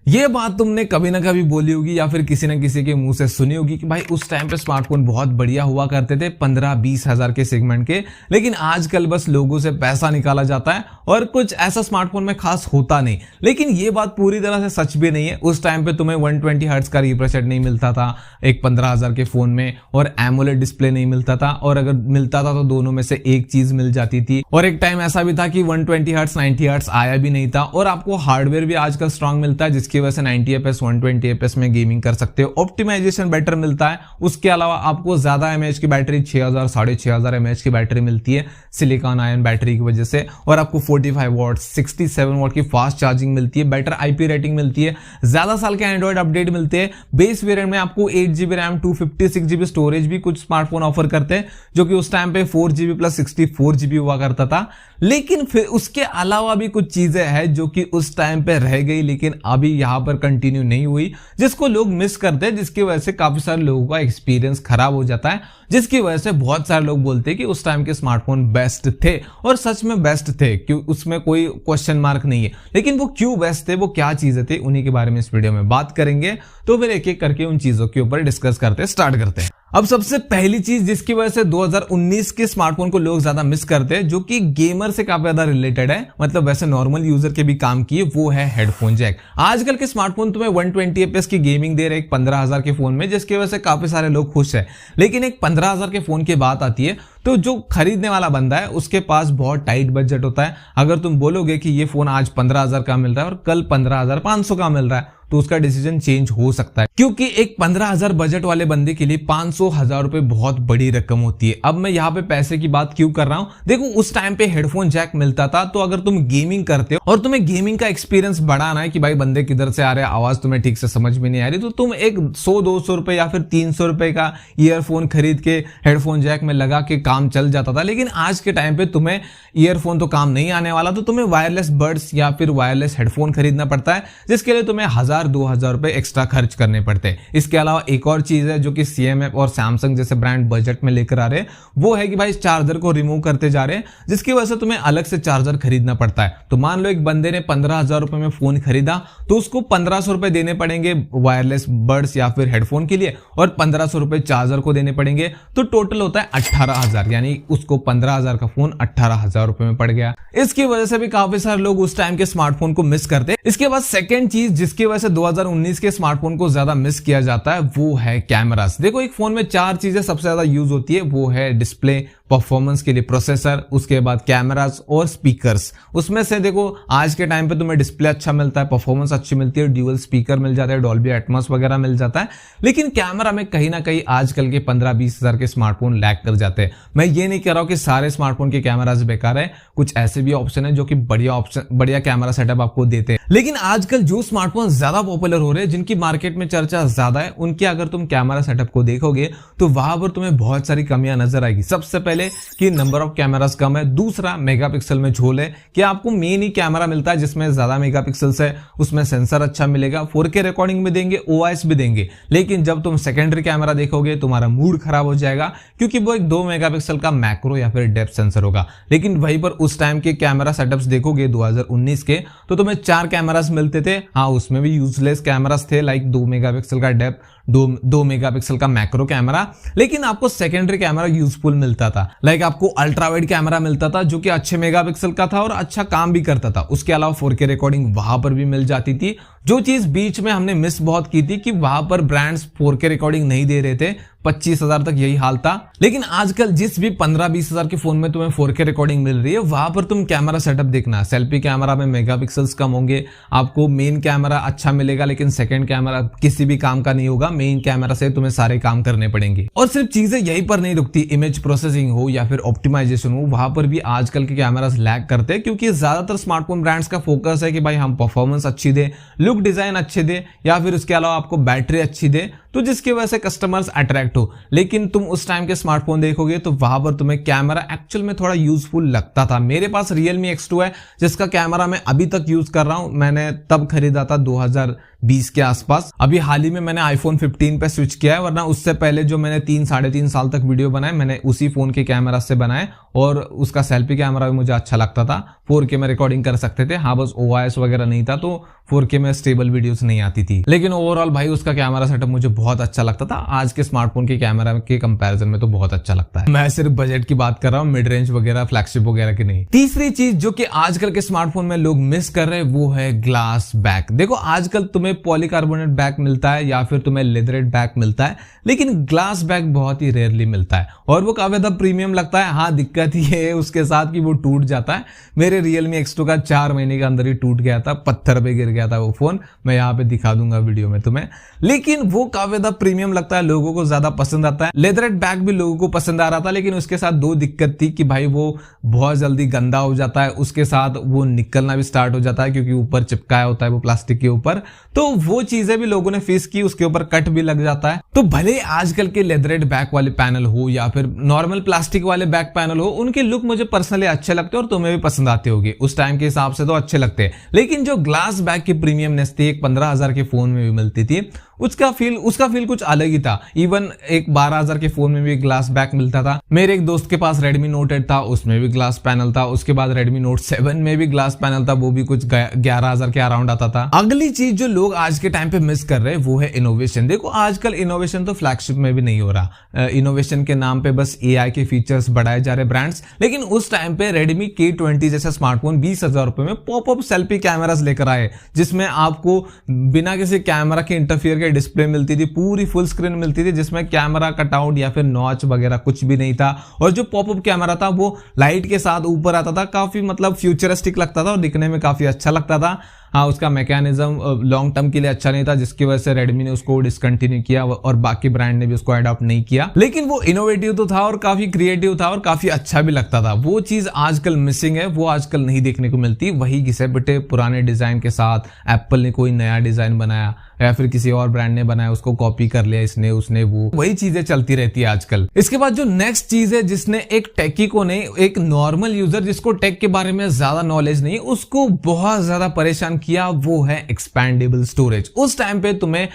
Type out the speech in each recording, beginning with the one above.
ये बात तुमने कभी ना कभी बोली होगी या फिर किसी न किसी के मुंह से सुनी होगी कि भाई उस टाइम पे स्मार्टफोन बहुत बढ़िया हुआ करते थे 15-20 हजार के सेगमेंट के, लेकिन आजकल बस लोगों से पैसा निकाला जाता है और कुछ ऐसा स्मार्टफोन में खास होता नहीं। लेकिन ये बात पूरी तरह से सच भी नहीं है। उस टाइम पे तुम्हें 120 हर्ट्ज का रिफ्रेश रेट नहीं मिलता था एक 15,000 के फोन में, और एमोलेड डिस्प्ले नहीं मिलता था, और अगर मिलता था तो दोनों में से एक चीज मिल जाती थी। और एक टाइम ऐसा भी था कि 120 हर्ट्ज 90 हर्ट्ज आया भी नहीं था, और आपको हार्डवेयर भी आजकल स्ट्रांग मिलता है जिसकी वजह से 90 एफएस 120 एफएस में गेमिंग कर सकते हो। ऑप्टिमाइजेशन बेटर मिलता है। उसके अलावा आपको ज्यादा एमएएच की बैटरी 6000 6500 एमएएच की बैटरी मिलती है सिलिकॉन आयन बैटरी की वजह से, और आपको 45 वॉट 67 वॉट की फास्ट चार्जिंग मिलती है, बेटर आईपी रेटिंग मिलती है, ज्यादा साल के एंड्रॉइड अपडेट मिलते हैं। बेस वेरिएंट में आपको 8GB रैम 256GB स्टोरेज भी कुछ स्मार्टफोन ऑफर करते हैं, जो कि उस टाइम पे 4GB प्लस 64GB हुआ करता था। लेकिन फिर उसके अलावा भी कुछ चीजें हैं जो कि उस टाइम पे रह गई लेकिन अभी यहां पर कंटिन्यू नहीं हुई, जिसको लोग मिस करते हैं, जिसकी वजह से काफी सारे लोगों का एक्सपीरियंस खराब हो जाता है, जिसकी वजह से बहुत सारे लोग बोलते हैं कि उस टाइम के स्मार्टफोन बेस्ट थे, और सच में बेस्ट थे, क्यों उसमें कोई क्वेश्चन मार्क नहीं है। लेकिन वो क्यों बेस्ट थे, वो क्या चीजें थे, उन्हीं के बारे में इस वीडियो में बात करेंगे। तो फिर एक एक करके उन चीजों के ऊपर डिस्कस स्टार्ट करते हैं। अब सबसे पहली चीज जिसकी वजह से 2019 के स्मार्टफोन को लोग ज्यादा मिस करते हैं, जो कि गेमर से काफी ज्यादा रिलेटेड है, मतलब वैसे नॉर्मल यूजर के भी काम की है, वो है हेडफोन जैक। आजकल के स्मार्टफोन तुम्हें 120 एफपीएस की गेमिंग दे रहे एक 15,000 के फोन में, जिसकी वजह से काफी सारे लोग खुश है। लेकिन एक 15,000 के फोन की बात आती है तो जो खरीदने वाला बंदा है उसके पास बहुत टाइट बजट होता है। अगर तुम बोलोगे कि ये फोन आज 15,000 का मिल रहा है और कल 15,500 का मिल रहा है, तो उसका डिसीजन चेंज हो सकता है, क्योंकि एक 15,000 बजट वाले बंदे के लिए 500,000 रुपए बहुत बड़ी रकम होती है। अब मैं यहाँ पे पैसे की बात क्यों कर रहा हूं, देखो उस टाइम पे हेडफोन जैक मिलता था, तो अगर तुम गेमिंग करते हो और तुम्हें गेमिंग का एक्सपीरियंस बढ़ाना है कि भाई बंदे किधर से आ रहे हैं, आवाज तुम्हें ठीक से समझ में नहीं आ रही, तो तुम एक 100-200 रुपए या फिर 300 रुपए का ईयरफोन खरीद के हेडफोन जैक में लगा के काम चल जाता था। लेकिन आज के टाइम पे तुम्हें ईयरफोन तो काम नहीं आने वाला, तो तुम्हें वायरलेस बड्स या फिर वायरलेस हेडफोन खरीदना पड़ता है, जिसके लिए तुम्हें 1,000-2,000 रुपए एक्स्ट्रा खर्च करने पड़ते हैं। इसके अलावा एक और चीज है जो कि CMF और सैमसंग जैसे ब्रांड बजट में लेकर आ रहे हैं, वो है कि भाई चार्जर को रिमूव करते जा रहे हैं, जिसकी वजह से तुम्हें अलग से चार्जर खरीदना पड़ता है। तो मान लो एक बंदे ने 15,000 रुपए में फोन खरीदा, तो उसको 1,500 रुपए देने पड़ेंगे वायरलेस बड्स या फिर हेडफोन के लिए, और 1,500 रुपए चार्जर को देने पड़ेंगे, तो टोटल होता है 18,000, यानी उसको 15,000 का फोन 18,000 रुपए में पड़ गया। इसकी वजह से भी काफी सारे लोग उस टाइम के स्मार्टफोन को मिस करते हैं। इसके बाद सेकेंड चीज जिसकी वजह से 2019 के स्मार्टफोन को ज्यादा मिस किया जाता है, वो है कैमरास। देखो एक फोन में 4 चीजें सबसे ज्यादा यूज होती है, वो है डिस्प्ले, परफॉर्मेंस के लिए प्रोसेसर, उसके बाद कैमरास और स्पीकर्स। उसमें से देखो आज के टाइम पे तुम्हें डिस्प्ले अच्छा मिलता है, परफॉर्मेंस अच्छी मिलती है, ड्यूअल स्पीकर मिल जाता है, डॉल्बी एटमॉस वगैरह मिल जाता है, लेकिन कैमरा में कहीं ना कहीं आजकल के 15-20 हजार के स्मार्टफोन लैग कर जाते हैं। मैं ये नहीं कह रहा हूं कि सारे स्मार्टफोन के कैमरास बेकार है, कुछ ऐसे भी ऑप्शन है जो कि बढ़िया कैमरा सेटअप आपको देते हैं। लेकिन आजकल जो स्मार्टफोन ज्यादा पॉपुलर हो रहे हैं, जिनकी मार्केट में चर्चा ज्यादा है, उनके अगर तुम कैमरा सेटअप को देखोगे तो वहां पर तुम्हें बहुत सारी कमियां नजर आएगी। सबसे पहले कि नंबर ऑफ कैमरास कम है, दूसरा मेगापिक्सल में झोल है कि आपको मेन ही कैमरा मिलता है जिसमें ज्यादा मेगापिक्सल्स है, उसमें सेंसर अच्छा मिलेगा, 4K रिकॉर्डिंग में देंगे, OIS भी देंगे, लेकिन जब तुम सेकेंडरी कैमरा देखोगे तुम्हारा मूड खराब हो जाएगा, क्योंकि वो एक 2 मेगापिक्सल का मैक्रो या फिर डेप्थ सेंसर होगा। लेकिन वहीं पर उस टाइम के कैमरा सेटअप्स देखोगे 2019 के, तो तुम्हें 4 कैमरास मिलते थे। हाँ, उसमें भी यूजलेस कैमरास थे, लाइक 2 मेगापिक्सल का डेप्थ, 2 मेगापिक्सल का मैक्रो कैमरा, लेकिन आपको सेकेंडरी कैमरा यूजफुल मिलता था। लाइक आपको अल्ट्रा वाइड कैमरा मिलता था जो कि अच्छे मेगापिक्सल का था और अच्छा काम भी करता था। उसके अलावा 4K रिकॉर्डिंग वहां पर भी मिल जाती थी। जो चीज बीच में हमने मिस बहुत की थी कि वहां पर ब्रांड्स 4K रिकॉर्डिंग नहीं दे रहे थे, 25,000 तक यही हाल था। लेकिन आजकल जिस भी 15-20 हजार के फोन में तुम्हें 4K रिकॉर्डिंग मिल रही है, वहां पर तुम कैमरा सेटअप देखना, सेल्फी कैमरा में मेगापिक्सल्स कम होंगे, आपको मेन कैमरा अच्छा मिलेगा, लेकिन सेकंड कैमरा किसी भी काम का नहीं होगा, मेन कैमरा से तुम्हें सारे काम करने पड़ेंगे। और सिर्फ चीजें यहीं पर नहीं रुकती, इमेज प्रोसेसिंग हो या फिर ऑप्टिमाइजेशन हो, वहां पर भी आजकल के कैमरास लैग करते हैं, क्योंकि ज्यादातर स्मार्टफोन ब्रांड्स का फोकस है कि भाई हम परफॉर्मेंस अच्छी दे, लुक डिजाइन अच्छे दे, या फिर उसके अलावा आपको बैटरी अच्छी दे, तो जिसकी वजह से कस्टमर्स अट्रैक्ट हो। लेकिन तुम उस टाइम के स्मार्टफोन देखोगे तो वहां पर तुम्हें कैमरा एक्चुअल में थोड़ा यूजफुल लगता था। मेरे पास Realme X2 है जिसका कैमरा मैं अभी तक यूज कर रहा हूं। मैंने तब खरीदा था 2020 के आसपास। अभी हाल ही में मैंने iPhone 15 पे स्विच किया है, वरना उससे पहले जो मैंने 3-3.5 साल तक वीडियो बनाए मैंने उसी फोन के कैमरा से बनाए, और उसका सेल्फी कैमरा भी मुझे अच्छा लगता था। 4K में रिकॉर्डिंग कर सकते थे, हाँ बस OIS वगैरह नहीं था तो 4K में स्टेबल वीडियोस नहीं आती थी। लेकिन ओवरऑल भाई उसका कैमरा सेटअप मुझे बहुत अच्छा लगता था। आज के स्मार्टफोन के कैमरा के कंपैरिजन में तो बहुत अच्छा लगता है। मैं सिर्फ बजट की बात कर रहा हूँ, मिड रेंज वगैरह फ्लैगशिप वगैरह की नहीं। तीसरी चीज जो कि आजकल के स्मार्टफोन में लोग मिस कर रहे हैं वो है ग्लास बैक। देखो आजकल तुम्हें पॉलीकार्बोनेट बैक मिलता है या फिर तुम्हें लेदरेट बैक मिलता है, लेकिन ग्लास बैक बहुत ही रेयरली मिलता है और वो काफी ज्यादा प्रीमियम लगता है। हाँ दिक्कत ये है उसके साथ कि वो टूट जाता है। मेरे Realme X2 का 4 महीने के अंदर ही टूट गया था, पत्थर पे गिर गया था वो फोन। मैं यहाँ पे दिखा दूंगा वीडियो में तुम्हें, लेकिन वो काफी ज्यादा प्रीमियम लगता है, लोगों को ज्यादा पसंद आता है। लेदरेट बैक भी लोगों को पसंद आ रहा था, लेकिन उसके साथ दो दिक्कत थी कि भाई वो बहुत जल्दी गंदा हो जाता है, उसके साथ वो निकलना भी स्टार्ट हो जाता है क्योंकि ऊपर चिपकाया होता है वो प्लास्टिक के ऊपर। तो वो चीजें भी लोगों ने फेस की, उसके ऊपर कट भी लग जाता है। तो भले आजकल के लेदरेट बैक वाले पैनल हो या फिर नॉर्मल प्लास्टिक वाले बैक पैनल हो, उनके लुक मुझे पर्सनली अच्छे लगते हैं और तुम्हें भी पसंद आते होंगे। उस टाइम के हिसाब से तो अच्छे लगते हैं, लेकिन जो ग्लास बैक की प्रीमियमनेस थी एक 15,000 के फोन में भी मिलती थी, उसका फील कुछ अलग ही था। इवन एक 12,000 के फोन में भी ग्लास बैक मिलता था। मेरे एक दोस्त के पास Redmi Note 8 था, उसमें भी ग्लास पैनल था। उसके बाद Redmi Note 7 में भी ग्लास पैनल था, वो भी कुछ 11,000 के अराउंड आता था। अगली चीज जो लोग आज के टाइम पे मिस कर रहे हैं वो है इनोवेशन। देखो आजकल इनोवेशन तो फ्लैगशिप में भी नहीं हो रहा। इनोवेशन के नाम पे बस AI के फीचर्स बढ़ाए जा रहे ब्रांड्स, लेकिन उस टाइम पे Redmi K20 जैसा स्मार्टफोन 20,000 रुपए में पॉपअप सेल्फी कैमरास लेकर आए, जिसमें आपको बिना किसी कैमरा के इंटरफियर डिस्प्ले मिलती थी, पूरी फुल स्क्रीन मिलती थी, जिसमें कैमरा कटआउट या फिर नॉच वगैरह कुछ भी नहीं था। और जो पॉपअप कैमरा था वो लाइट के साथ ऊपर आता था, काफी मतलब फ्यूचरिस्टिक लगता था और दिखने में काफी अच्छा लगता था। हाँ उसका मैकेनिज्म लॉन्ग टर्म के लिए अच्छा नहीं था, जिसकी वजह से Redmi ने उसको डिसकंटिन्यू किया और बाकी ब्रांड ने भी उसको अडॉप्ट नहीं किया। लेकिन वो इनोवेटिव तो था और काफी क्रिएटिव था और काफी अच्छा भी लगता था। वो चीज आजकल मिसिंग है, वो आजकल नहीं देखने को मिलती। वही घिसे पिटे पुराने डिजाइन के साथ एप्पल ने कोई नया डिजाइन बनाया या फिर किसी और ब्रांड ने बनाया, उसको कॉपी कर लिया इसने उसने, वो वही चीजें चलती रहती है आजकल। इसके बाद जो नेक्स्ट चीज है जिसने एक टेकी को नहीं, एक नॉर्मल यूजर जिसको टेक के बारे में ज्यादा नॉलेज नहीं, उसको बहुत ज्यादा परेशान किया, वो है एक्सपैंडेबल स्टोरेज। उस टाइम पे तुम्हें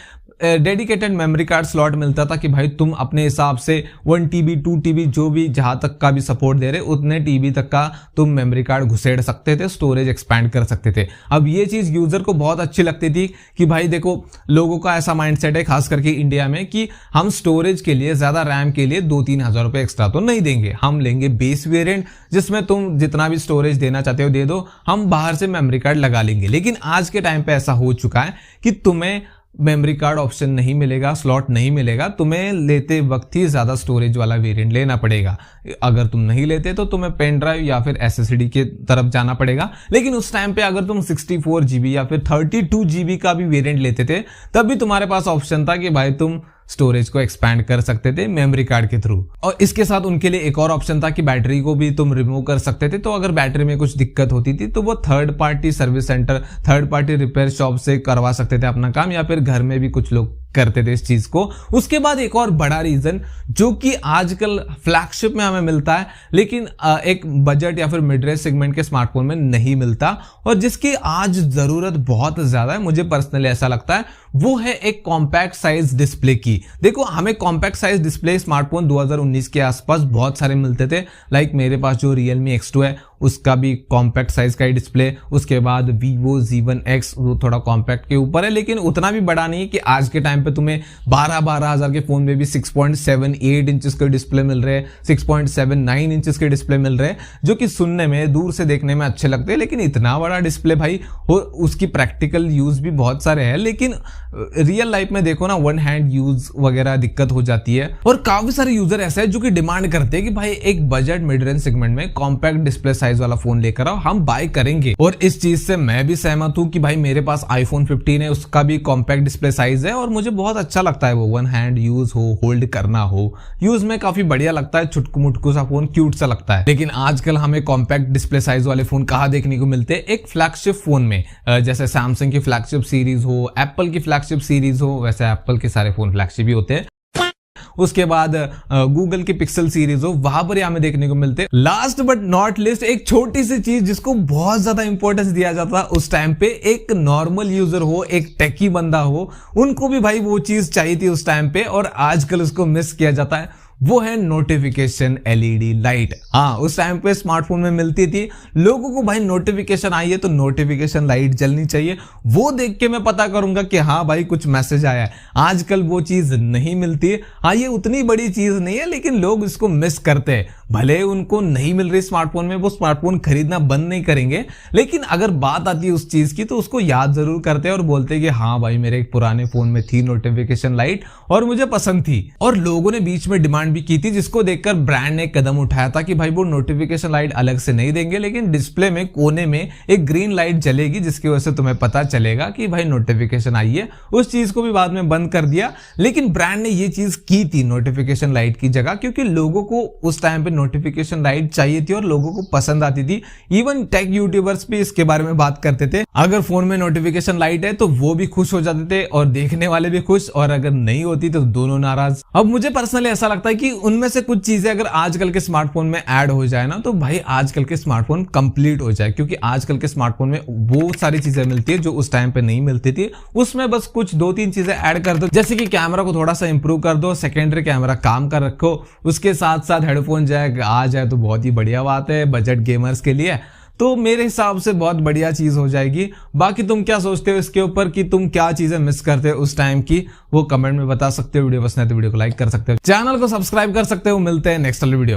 डेडिकेटेड मेमोरी कार्ड स्लॉट मिलता था कि भाई तुम अपने हिसाब से 1 TB 2 TB जो भी जहां तक का भी सपोर्ट दे रहे उतने TB तक का तुम मेमोरी कार्ड घुसेड़ सकते थे, स्टोरेज एक्सपैंड कर सकते थे। अब ये चीज यूजर को बहुत अच्छी लगती थी कि भाई देखो लोगों का ऐसा माइंडसेट है खास करके इंडिया में कि हम स्टोरेज के लिए ज्यादा रैम के लिए 2-3 हजार रुपए एक्स्ट्रा तो नहीं देंगे, हम लेंगे बेस वेरिएंट जिसमें तुम जितना भी स्टोरेज देना चाहते हो दे दो, हम बाहर से मेमोरी कार्ड लगा लेंगे। लेकिन आज के टाइम पे ऐसा हो चुका है कि तुम्हें मेमोरी कार्ड ऑप्शन नहीं मिलेगा, स्लॉट नहीं मिलेगा, तुम्हें लेते वक्त ही ज्यादा स्टोरेज वाला वेरिएंट लेना पड़ेगा। अगर तुम नहीं लेते तो तुम्हें पेन ड्राइव या फिर SSD के तरफ जाना पड़ेगा। लेकिन उस टाइम पे अगर तुम 64 GB या फिर 32 GB का भी वेरिएंट लेते थे तब भी तुम्हारे पास ऑप्शन था कि भाई तुम स्टोरेज को एक्सपैंड कर सकते थे मेमोरी कार्ड के थ्रू। और इसके साथ उनके लिए एक और ऑप्शन था कि बैटरी को भी तुम रिमूव कर सकते थे। तो अगर बैटरी में कुछ दिक्कत होती थी तो वो third party service centre, third party repair shop से करवा सकते थे अपना काम, या फिर घर में भी कुछ लोग करते थे इस चीज को। उसके बाद एक और बड़ा रीजन जो कि आजकल फ्लैगशिप में हमें मिलता है लेकिन एक बजट या फिर मिड रेंज सेगमेंट के स्मार्टफोन में नहीं मिलता और जिसकी आज जरूरत बहुत ज्यादा है, मुझे पर्सनली ऐसा लगता है, वो है एक कॉम्पैक्ट साइज डिस्प्ले की। देखो हमें कॉम्पैक्ट साइज डिस्प्ले स्मार्टफोन 2019 के आसपास बहुत सारे मिलते थे। लाइक मेरे पास जो Realme X2 है उसका भी कॉम्पैक्ट साइज का ही डिस्प्ले, उसके बाद Vivo Z1X वो थोड़ा कॉम्पैक्ट के ऊपर है लेकिन उतना भी बड़ा नहीं कि आज के टाइम पे तुम्हें 12 हजार के फोन में भी 6.78 इंचेस के डिस्प्ले मिल रहे हैं, 6.79 इंचेस के डिस्प्ले मिल रहे हैं, जो कि सुनने में दूर से देखने में अच्छे लगते हैं। लेकिन इतना बड़ा डिस्प्ले भाई उसकी प्रैक्टिकल यूज भी बहुत सारे हैं, लेकिन रियल लाइफ में देखो ना वन हैंड यूज वगैरह दिक्कत हो जाती है। और काफी सारे यूजर ऐसे हैं जो कि डिमांड करते हैं कि भाई एक बजट मिड रेंज सेगमेंट में कॉम्पैक्ट डिस्प्ले साइज साइज वाला फोन लेकर आओ, हम बाय करेंगे। और इस चीज से मैं भी सहमत हूँ कि भाई मेरे पास iPhone 15 है, उसका भी कॉम्पैक्ट डिस्प्ले साइज है और मुझे बहुत अच्छा लगता है वो, वन हैंड यूज हो, होल्ड करना हो, यूज में काफी बढ़िया लगता है, छुटकू मुटकू सा फोन, क्यूट सा लगता है। लेकिन आजकल हमें कॉम्पैक्ट डिस्प्ले साइज वाले फोन कहाँ देखने को मिलते हैं? एक फ्लैगशिप फोन में, जैसे सैमसंग की फ्लैगशिप सीरीज हो, एप्पल की फ्लैगशिप सीरीज हो, वैसे एप्पल के सारे फोन फ्लैगशिप ही होते हैं। उसके बाद गूगल की पिक्सल सीरीज हो, वहां पर हमें देखने को मिलते। लास्ट बट नॉट लिस्ट, एक छोटी सी चीज जिसको बहुत ज्यादा इंपॉर्टेंस दिया जाता उस टाइम पे, एक नॉर्मल यूजर हो, एक टेकी बंदा हो, उनको भी भाई वो चीज चाहिए थी उस टाइम पे और आजकल उसको मिस किया जाता है, वो है नोटिफिकेशन एलईडी लाइट। हाँ, उस टाइम पे स्मार्टफोन में मिलती थी, लोगों को भाई नोटिफिकेशन आई है तो नोटिफिकेशन लाइट जलनी चाहिए, वो देख के मैं पता करूंगा कि हाँ भाई कुछ मैसेज आया है। आजकल वो चीज नहीं मिलती है। हाँ, ये उतनी बड़ी चीज नहीं है लेकिन लोग इसको मिस करते हैं। भले उनको नहीं मिल रही स्मार्टफोन में, वो स्मार्टफोन खरीदना बंद नहीं करेंगे, लेकिन अगर बात आती है उस चीज की तो उसको याद जरूर करते हैं और बोलते हैं कि हाँ भाई मेरे एक पुराने फोन में थी नोटिफिकेशन लाइट और मुझे पसंद थी। और लोगों ने बीच में डिमांड भी की थी, जिसको देखकर ब्रांड ने कदम उठाया था कि भाई वो नोटिफिकेशन लाइट अलग से नहीं देंगे, लेकिन डिस्प्ले में कोने में एक ग्रीन लाइट जलेगी जिसकी वजह से तुम्हें पता चलेगा कि भाई नोटिफिकेशन आई है। उस चीज को भी बाद में बंद कर दिया, लेकिन ब्रांड ने ये चीज की थी नोटिफिकेशन लाइट की जगह, क्योंकि लोगों को उस टाइम पे नोटिफिकेशन लाइट चाहिए थी और लोगों को पसंद आती थी। इवन टेक यूट्यूबर्स भी इसके बारे में बात करते थे, अगर फोन में नोटिफिकेशन लाइट है तो वो भी खुश हो जाते थे और देखने वाले भी खुश, और अगर नहीं होती तो दोनों नाराज। अब मुझे पर्सनली ऐसा लगता है कि उनमें से कुछ चीजें अगर आजकल के स्मार्टफोन में ऐड हो जाए ना, तो भाई आजकल के स्मार्टफोन कंप्लीट हो जाए, क्योंकि आजकल के स्मार्टफोन में वो सारी चीजें मिलती है जो उस टाइम पे नहीं मिलती थी। उसमें बस कुछ 2-3 चीजें ऐड कर दो, जैसे कि कैमरा को थोड़ा सा इंप्रूव कर दो, सेकेंडरी कैमरा काम कर रखो, उसके साथ साथ हेडफोन जैक आ जाए तो बहुत ही बढ़िया बात है बजट गेमर्स के लिए। तो मेरे हिसाब से बहुत बढ़िया चीज हो जाएगी। बाकी तुम क्या सोचते हो इसके ऊपर कि तुम क्या चीजें मिस करते हो उस टाइम की, वो कमेंट में बता सकते हो। वीडियो पसंद है तो वीडियो को लाइक कर सकते हो, चैनल को सब्सक्राइब कर सकते हो। मिलते हैं नेक्स्ट वीडियो।